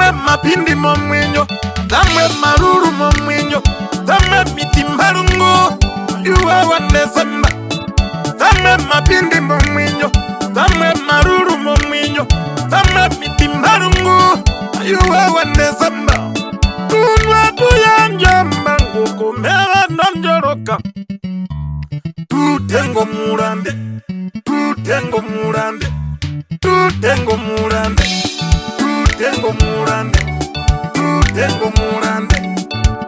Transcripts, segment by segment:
Dame mapindi momwinyo, dame maruru momwinyo, dame mitimbarungo, yuwa wanesamba. Dame mapindi momwinyo, dame maruru momwinyo, dame mitimbarungo, yuwa wanesamba. Tunwa tuyanjamba ngukumela nonjoroka. Tutengo murande, tutengo murande, tutengo murande, tutengo murande, tutengo murande,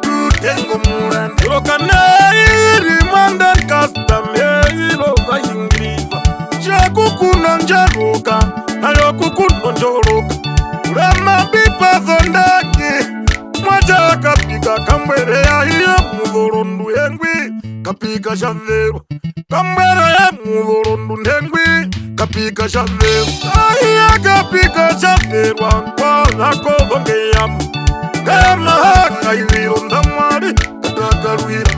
tutengo murande. Lokaneri manda custom hero ga ingriva. Chakukuno njaruka, nayo kukuno njoroka. Rama bipa zondaki, mwacha kapika kambere ya hiya muvorondu engwi. Kapika shavero, kambere ya muvorondu ndengwi. Kapika shavero, ahiya kapika shavero. Ankwa nako vongeyamu, kama haka hiviro ndamwari katakaruhira.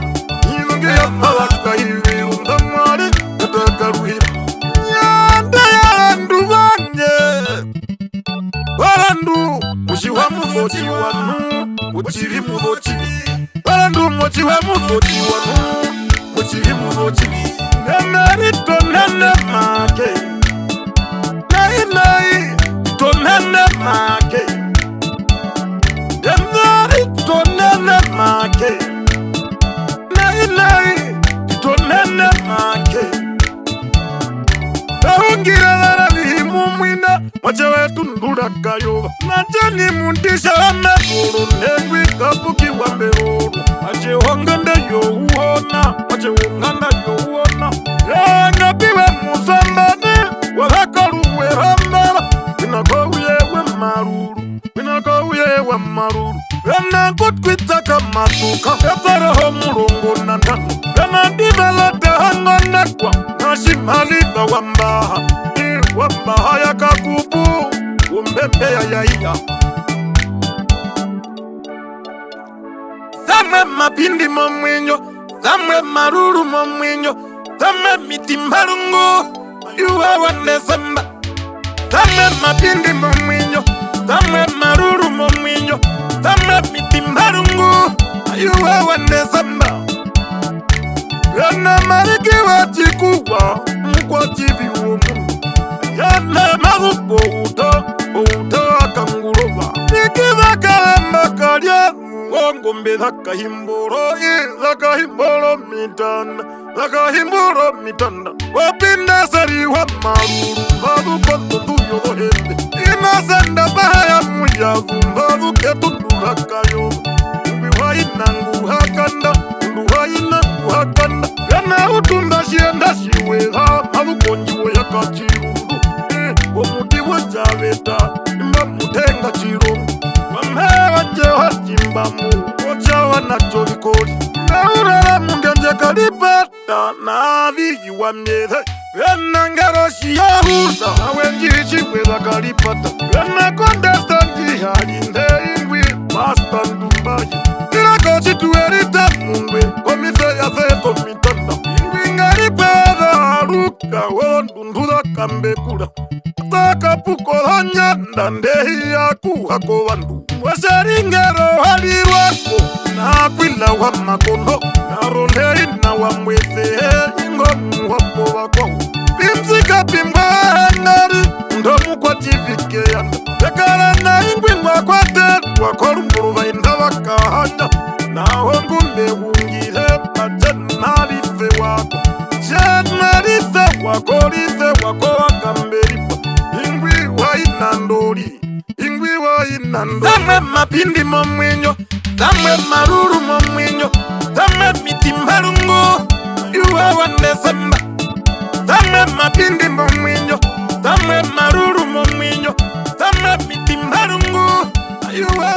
Nilongeyama haka hiviro ndamwari katakaruhira. Nyande ya ndu vanye Barandu, mushiwa muvochi wanu, muchiri muvochi. Barandu mochiwa muvochi wanu, muchiri muvochi. Nemerito nene make, nai nai to nene make. Nemerito nene make, nai nai to nene make. Tahungira lara limu mwina, wacha wetu ndura kayoba. Najani mundisha wame uru, negwi kapuki wamberuru. Wache wanganda yo uona, wache wanganda yo uona. Yanga piwe musambane, wahakaruwe hambala. Winakouye we maruru, winakouye we maruru. Wena kutkwita kamatuka, yatara ho murungu nandano. Wena divela tehanga nekwa, nashimaliza wambaha. Wambaha ya kakupu, umbembe ya iya. Dame mapindi momwinyo, dame maruru momwinyo, dame mitimbarungo, yuwa wanesamba. Dame mapindi momwinyo, dame maruru momwinyo, dame mitimbarungo, yuwa wanesamba. Yana mariki wachikuwa, mkwa chivi uomu. Yana magupo uto akanguroba. Nikiza kalamba kalya, ngombe zakahimboro, zakahimboro mitanda, zakahimboro mitanda. Wapinda sari wa maruru, mbadu koto tuyo dohende. Inasanda bahaya mujavu, mbadu ketu ndurakayo. Mbiwayi nangu hakanda, mbiwayi nangu hakanda. Yana utunda shienda shiweza, mbadu konjiwe yakachirundu. Omuti wajaveta, imba mutenga chirundu. Wamhewa njewa chimbamu, ochawa na chovikori. Naurara mungenje kalipata, na avigi wa mnyethe. Wena ngeroshi ya hurta, na wenjichi weza kalipata. Wena kondestanti halinde ingwi, pasta ndumbaji. Tira kochi tuerita mungwe, komise ya zeto mitanda. Ingwi ngaripeza haruka, wondundula kambekura. Taka puko hanyanda ndehi ya kuhako wandu. Wasaringero halirwako, na kwila wa makono. Na rondehi na wa mwese, ingo muhapo wako. Pimzika pimbahanari, ndomu kwa tivike yanda. Tekara na ingwingwa kwa te, wakorumburu vainda wakahanda. Na hongu mehungire, machenarife wako. Chenarife wako, rife wako wakamberipa. Ingwi wa inandori, ingwi wa inandori. Dame mapindi momwinyo, dame maruru momwinyo, dame mitimbarungo, yuwa wanesamba. Dame mapindi momwinyo, dame maruru momwinyo, dame mitimbarungo, yuwa